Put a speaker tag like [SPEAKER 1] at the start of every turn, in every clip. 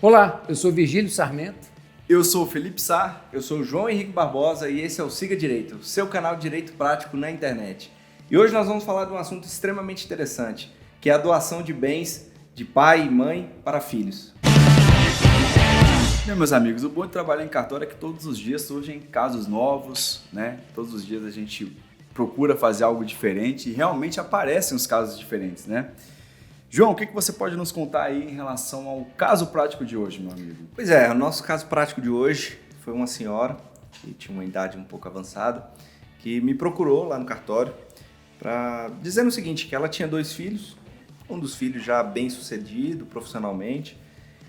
[SPEAKER 1] Olá, eu sou Virgílio Sarmento.
[SPEAKER 2] Eu sou o Felipe Sá.
[SPEAKER 3] Eu sou o João Henrique Barbosa e esse é o Siga Direito, seu canal de direito prático na internet. E hoje nós vamos falar de um assunto extremamente interessante, que é a doação de bens de pai e mãe para filhos.
[SPEAKER 2] Bem, meus amigos, o bom de trabalhar em cartório é que todos os dias surgem casos novos, né? Todos os dias a gente procura fazer algo diferente e realmente aparecem os casos diferentes, né? João, o que você pode nos contar aí em relação ao caso prático de hoje, meu amigo?
[SPEAKER 3] Pois é, o nosso caso prático de hoje foi uma senhora que tinha uma idade um pouco avançada, que me procurou lá no cartório dizendo o seguinte, que ela tinha 2 filhos, um dos filhos já bem sucedido profissionalmente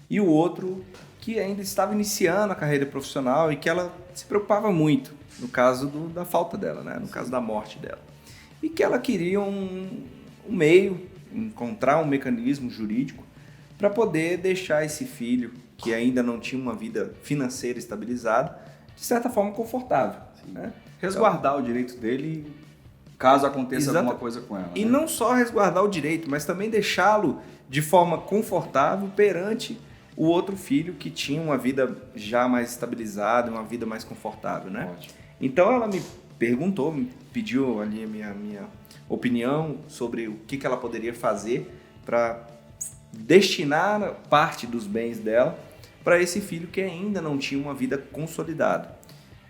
[SPEAKER 3] e o outro que ainda estava iniciando a carreira profissional e que ela se preocupava muito no caso da falta dela, né? No caso da morte dela. E que ela queria um meio, encontrar um mecanismo jurídico para poder deixar esse filho, que ainda não tinha uma vida financeira estabilizada, de certa forma confortável. Né?
[SPEAKER 2] Resguardar o direito dele caso aconteça alguma coisa com ela.
[SPEAKER 3] E
[SPEAKER 2] né?
[SPEAKER 3] não só resguardar o direito, mas também deixá-lo de forma confortável perante o outro filho que tinha uma vida já mais estabilizada, uma vida mais confortável. Né?
[SPEAKER 2] Ótimo.
[SPEAKER 3] Então ela me perguntou, me pediu ali a minha opinião sobre o que ela poderia fazer para destinar parte dos bens dela para esse filho que ainda não tinha uma vida consolidada.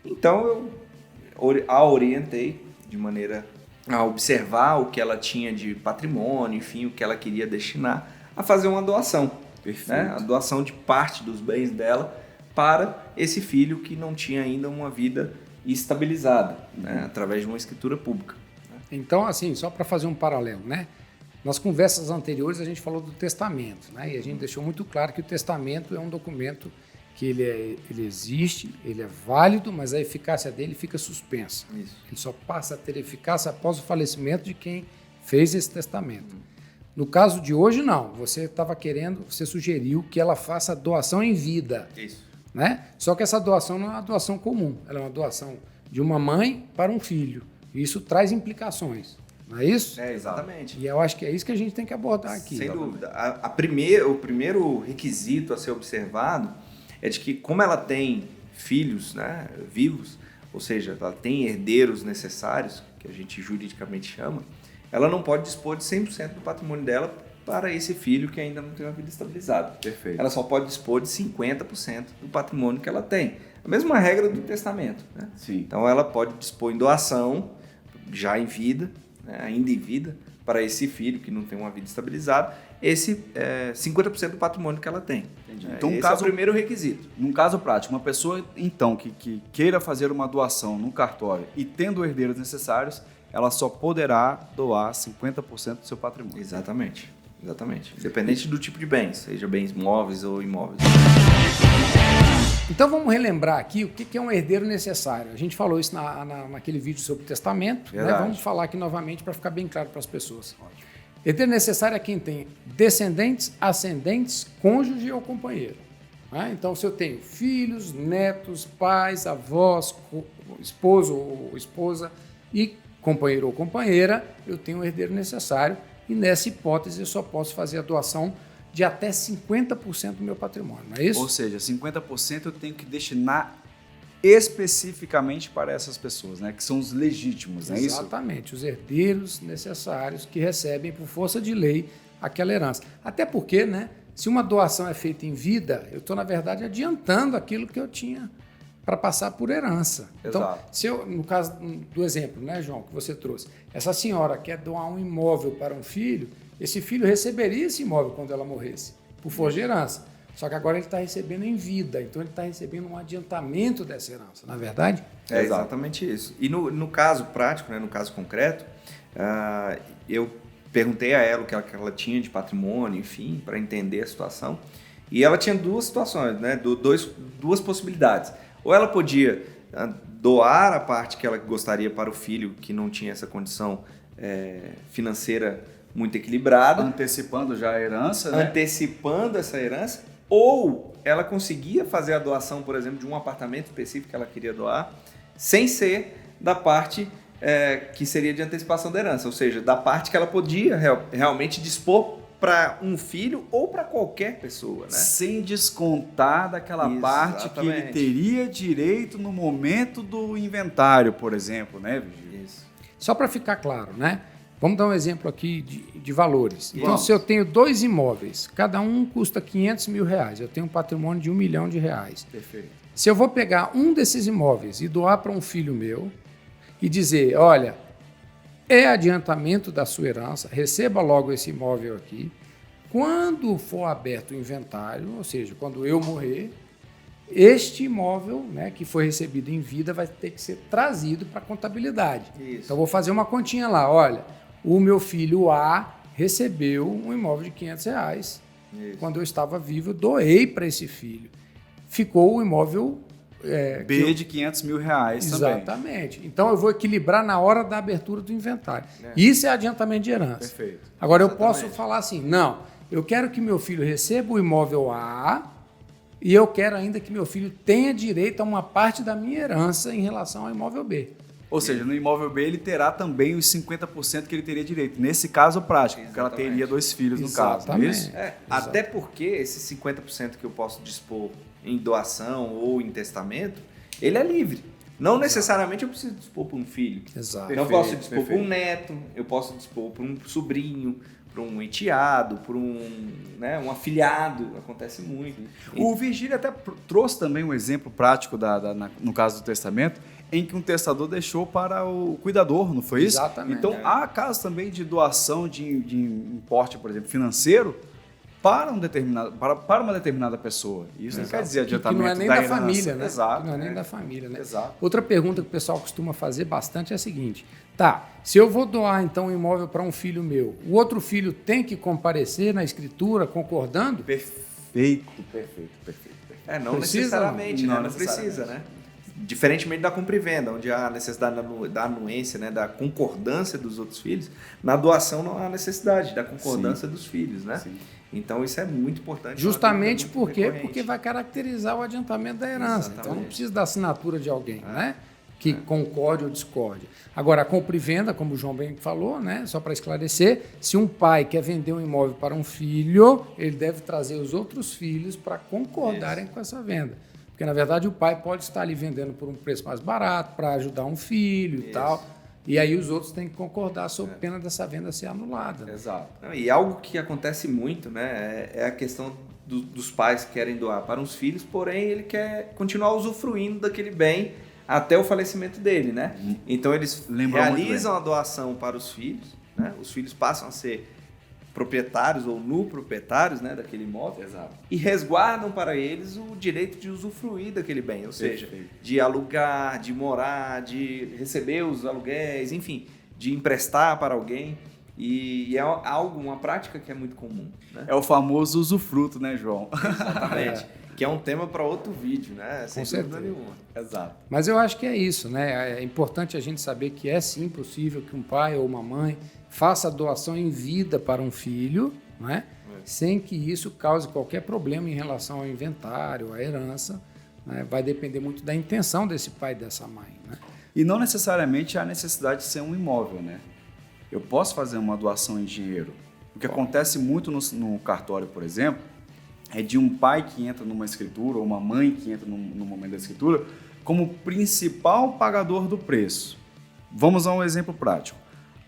[SPEAKER 3] Então eu a orientei de maneira a observar o que ela tinha de patrimônio, enfim, o que ela queria destinar, a fazer uma doação.
[SPEAKER 2] Perfeito.
[SPEAKER 3] Né? A doação de parte dos bens dela para esse filho que não tinha ainda uma vida estabilizada, né? Através de uma escritura pública.
[SPEAKER 1] Então, assim, só para fazer um paralelo, né? Nas conversas anteriores a gente falou do testamento, né? E a gente deixou muito claro que o testamento é um documento que ele existe, ele é válido, mas a eficácia dele fica suspensa.
[SPEAKER 3] Isso.
[SPEAKER 1] Ele só passa a ter eficácia após o falecimento de quem fez esse testamento. No caso de hoje, não. Você sugeriu que ela faça doação em vida.
[SPEAKER 3] Isso.
[SPEAKER 1] Né? Só que essa doação não é uma doação comum, ela é uma doação de uma mãe para um filho. E isso traz implicações, não é isso?
[SPEAKER 3] É, exatamente.
[SPEAKER 1] E eu acho que é isso que a gente tem que abordar aqui.
[SPEAKER 3] Sem dúvida. O primeiro requisito a ser observado é de que, como ela tem filhos, né, vivos, ou seja, ela tem herdeiros necessários, que a gente juridicamente chama, ela não pode dispor de 100% do patrimônio dela para esse filho que ainda não tem uma vida estabilizada.
[SPEAKER 2] Perfeito.
[SPEAKER 3] Ela só pode dispor de 50% do patrimônio que ela tem. A mesma regra do testamento. Né?
[SPEAKER 2] Sim.
[SPEAKER 3] Então ela pode dispor em doação, já em vida, né, ainda em vida, para esse filho que não tem uma vida estabilizada, esse 50% do patrimônio que ela tem.
[SPEAKER 2] Entendi.
[SPEAKER 3] Então, esse é o primeiro requisito.
[SPEAKER 2] Num caso prático, uma pessoa então que queira fazer uma doação no cartório e tendo herdeiros necessários, ela só poderá doar 50% do seu patrimônio.
[SPEAKER 3] Exatamente. Independente do tipo de bens, seja bens móveis ou imóveis.
[SPEAKER 1] Então vamos relembrar aqui o que é um herdeiro necessário. A gente falou isso naquele vídeo sobre testamento, né? Vamos falar aqui novamente para ficar bem claro para as pessoas.
[SPEAKER 2] Ótimo.
[SPEAKER 1] Herdeiro necessário é quem tem descendentes, ascendentes, cônjuge ou companheiro. Né? Então, se eu tenho filhos, netos, pais, avós, esposo ou esposa e companheiro ou companheira, eu tenho um herdeiro necessário e nessa hipótese eu só posso fazer a doação de até 50% do meu patrimônio, não é isso?
[SPEAKER 2] Ou seja, 50% eu tenho que destinar especificamente para essas pessoas, né? Que são os legítimos, não é isso?
[SPEAKER 1] Exatamente, os herdeiros necessários que recebem por força de lei aquela herança. Até porque, né, se uma doação é feita em vida, eu estou, na verdade, adiantando aquilo que eu tinha para passar por herança. Então,
[SPEAKER 2] Exato.
[SPEAKER 1] se eu, no caso do exemplo, né, João, que você trouxe, essa senhora quer doar um imóvel para um filho, esse filho receberia esse imóvel quando ela morresse, por força de herança. Só que agora ele está recebendo em vida, então ele está recebendo um adiantamento dessa herança, não é verdade?
[SPEAKER 3] É exatamente isso. E no caso prático, né, no caso concreto, eu perguntei a ela o que ela tinha de patrimônio, enfim, para entender a situação. E ela tinha 2 situações, né, 2 possibilidades. Ou ela podia doar a parte que ela gostaria para o filho que não tinha essa condição financeira muito equilibrada.
[SPEAKER 2] Antecipando já a herança, né?
[SPEAKER 3] Antecipando essa herança. Ou ela conseguia fazer a doação, por exemplo, de um apartamento específico que ela queria doar, sem ser da parte que seria de antecipação da herança. Ou seja, da parte que ela podia realmente dispor para um filho ou para qualquer pessoa, né?
[SPEAKER 2] Sem descontar daquela parte que ele teria direito no momento do inventário, por exemplo, né, Virgílio?
[SPEAKER 3] Isso.
[SPEAKER 1] Só para ficar claro, né? Vamos dar um exemplo aqui de valores. Então, se eu tenho 2 imóveis, cada um custa R$500 mil, eu tenho um patrimônio de R$1 milhão.
[SPEAKER 2] Perfeito.
[SPEAKER 1] Se eu vou pegar um desses imóveis e doar para um filho meu e dizer, olha, é adiantamento da sua herança, receba logo esse imóvel aqui. Quando for aberto o inventário, ou seja, quando eu morrer, este imóvel, né, que foi recebido em vida vai ter que ser trazido para a contabilidade.
[SPEAKER 3] Isso.
[SPEAKER 1] Então, eu vou fazer uma continha lá. Olha, o meu filho A recebeu um imóvel de R$500.
[SPEAKER 3] Isso.
[SPEAKER 1] Quando eu estava vivo, eu doei para esse filho. Ficou o imóvel...
[SPEAKER 2] B de R$500 mil também.
[SPEAKER 1] Exatamente. Então, eu vou equilibrar na hora da abertura do inventário. Isso é adiantamento de herança.
[SPEAKER 2] Perfeito.
[SPEAKER 1] Agora, eu posso falar assim, não, eu quero que meu filho receba o imóvel A e eu quero ainda que meu filho tenha direito a uma parte da minha herança em relação ao imóvel B.
[SPEAKER 2] Ou seja, no imóvel B ele terá também os 50% que ele teria direito. Nesse caso prático, porque ela teria 2 filhos no caso, não é isso?
[SPEAKER 3] Até porque esse 50% que eu posso dispor em doação ou em testamento, ele é livre. Não necessariamente eu preciso dispor para um filho.
[SPEAKER 1] Exato.
[SPEAKER 3] Eu posso dispor para um neto, eu posso dispor para um sobrinho, para um enteado, para um afilhado, acontece muito.
[SPEAKER 2] O Virgílio até trouxe também um exemplo prático no caso do testamento, em que um testador deixou para o cuidador, não foi isso?
[SPEAKER 1] Exatamente.
[SPEAKER 2] Então, há casos também de doação de importe, por exemplo, financeiro, para uma determinada pessoa. Isso não quer dizer adiantamento
[SPEAKER 1] que não é nem
[SPEAKER 2] da
[SPEAKER 1] da família, né?
[SPEAKER 2] Exato.
[SPEAKER 1] Que não é nem da família, né?
[SPEAKER 2] Exato.
[SPEAKER 1] Outra pergunta que o pessoal costuma fazer bastante é a seguinte: tá, se eu vou doar então um imóvel para um filho meu, o outro filho tem que comparecer na escritura concordando?
[SPEAKER 2] Perfeito.
[SPEAKER 3] Não necessariamente, não precisa, né? Diferentemente da compra e venda, onde há a necessidade da anuência, né, da concordância dos outros filhos, na doação não há necessidade da concordância dos filhos, né?
[SPEAKER 2] Sim.
[SPEAKER 3] Então isso é muito importante.
[SPEAKER 1] Justamente porque vai caracterizar o adiantamento da herança.
[SPEAKER 3] Exatamente.
[SPEAKER 1] Então não precisa da assinatura de alguém, né? Que concorde ou discorde. Agora, a compra e venda, como o João bem falou, né? Só para esclarecer, se um pai quer vender um imóvel para um filho, ele deve trazer os outros filhos para concordarem com essa venda. Porque, na verdade, o pai pode estar ali vendendo por um preço mais barato para ajudar um filho e tal. E aí os outros têm que concordar sob pena dessa venda ser anulada. Né?
[SPEAKER 2] Exato.
[SPEAKER 3] E algo que acontece muito, né, é a questão dos pais que querem doar para os filhos, porém ele quer continuar usufruindo daquele bem até o falecimento dele, né? Então eles realizam a doação para os filhos, né? Os filhos passam a ser proprietários ou proprietários, né, daquele imóvel.
[SPEAKER 2] Exato.
[SPEAKER 3] E resguardam para eles o direito de usufruir daquele bem, ou seja, de alugar, de morar, de receber os aluguéis, enfim, de emprestar para alguém. E é uma prática que é muito comum. Né?
[SPEAKER 2] É o famoso usufruto, né, João?
[SPEAKER 3] Exatamente. Que é um tema para outro vídeo, né? Sem dúvida nenhuma.
[SPEAKER 2] Exato.
[SPEAKER 1] Mas eu acho que é isso, né? É importante a gente saber que é sim possível que um pai ou uma mãe faça a doação em vida para um filho, né? Sem que isso cause qualquer problema em relação ao inventário, à herança. Né? Vai depender muito da intenção desse pai e dessa mãe. Né?
[SPEAKER 2] E não necessariamente há necessidade de ser um imóvel, né? Eu posso fazer uma doação em dinheiro. O que acontece muito no cartório, por exemplo, é de um pai que entra numa escritura ou uma mãe que entra no momento da escritura como principal pagador do preço. Vamos a um exemplo prático.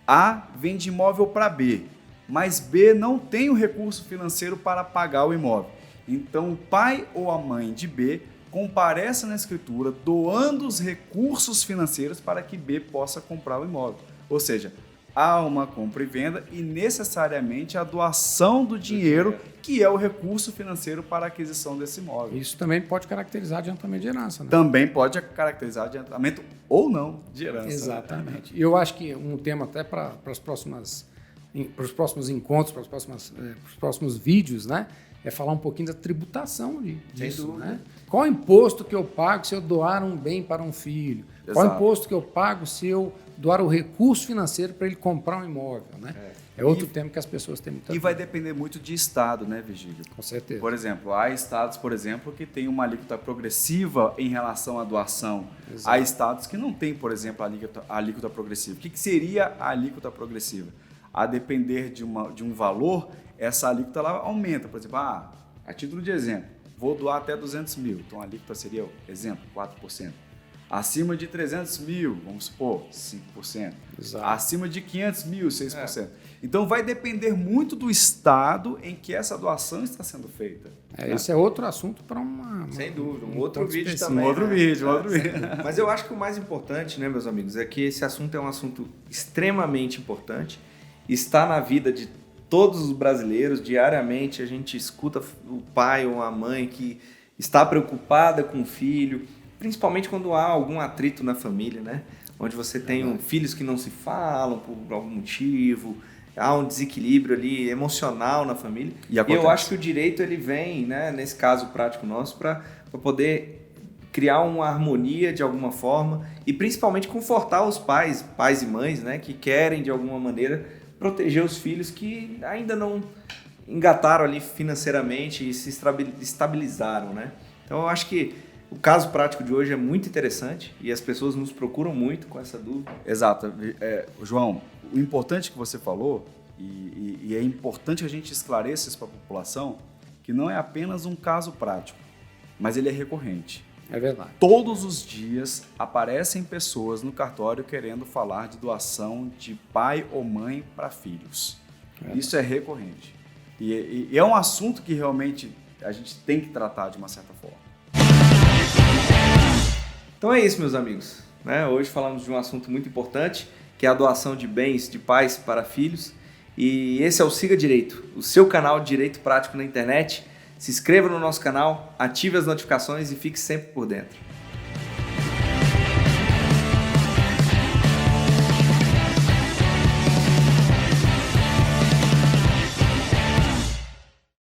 [SPEAKER 2] A vende imóvel para B, mas B não tem o recurso financeiro para pagar o imóvel. Então, o pai ou a mãe de B comparece na escritura doando os recursos financeiros para que B possa comprar o imóvel. Ou seja, há uma compra e venda e necessariamente a doação do dinheiro, que é o recurso financeiro para a aquisição desse imóvel.
[SPEAKER 1] Isso também pode caracterizar adiantamento de herança. Né?
[SPEAKER 2] Também pode caracterizar adiantamento ou não de herança.
[SPEAKER 1] Exatamente. E eu acho que um tema até para os próximos encontros, para os próximos vídeos, né? É falar um pouquinho da tributação disso. Né? Qual o imposto que eu pago se eu doar um bem para um filho? Exato. Qual o imposto que eu pago se eu doar o recurso financeiro para ele comprar um imóvel? Né? É outro tema que as pessoas têm muita dúvida.
[SPEAKER 2] Vai depender muito de estado, né, Virgílio?
[SPEAKER 1] Com certeza.
[SPEAKER 2] Por exemplo, há estados, por exemplo, que têm uma alíquota progressiva em relação à doação. Exato. Há estados que não têm, por exemplo, a alíquota progressiva. O que seria a alíquota progressiva? A depender de um valor essa alíquota ela aumenta. Por exemplo, a título de exemplo, vou doar até 200 mil, então a alíquota seria, exemplo, 4%. Acima de 300 mil, vamos supor, 5%.
[SPEAKER 1] Exato.
[SPEAKER 2] Acima de 500 mil, 6%. Então vai depender muito do estado em que essa doação está sendo feita.
[SPEAKER 1] Esse é outro assunto para uma...
[SPEAKER 3] Sem dúvida, um outro vídeo
[SPEAKER 1] específico.
[SPEAKER 3] também.
[SPEAKER 2] Um outro vídeo.
[SPEAKER 3] Mas eu acho que o mais importante, né, meus amigos, é que esse assunto é um assunto extremamente importante, está na vida de todos os brasileiros. Diariamente a gente escuta o pai ou a mãe que está preocupada com o filho, principalmente quando há algum atrito na família, né? Onde você tem filhos que não se falam por algum motivo, há um desequilíbrio ali emocional na família. E eu acho que o direito ele vem, né, nesse caso prático nosso, para poder criar uma harmonia de alguma forma e principalmente confortar os pais e mães, né, que querem de alguma maneira proteger os filhos que ainda não engataram ali financeiramente e se estabilizaram, né? Então eu acho que o caso prático de hoje é muito interessante e as pessoas nos procuram muito com essa dúvida.
[SPEAKER 2] Exato. João, o importante que você falou, e é importante que a gente esclareça isso para a população, que não é apenas um caso prático, mas ele é recorrente.
[SPEAKER 1] É verdade.
[SPEAKER 2] Todos os dias aparecem pessoas no cartório querendo falar de doação de pai ou mãe para filhos. Isso é recorrente. E é um assunto que realmente a gente tem que tratar de uma certa forma.
[SPEAKER 3] Então é isso, meus amigos. Né? Hoje falamos de um assunto muito importante, que é a doação de bens de pais para filhos. E esse é o Siga Direito, o seu canal de direito prático na internet. Se inscreva no nosso canal, ative as notificações e fique sempre por dentro.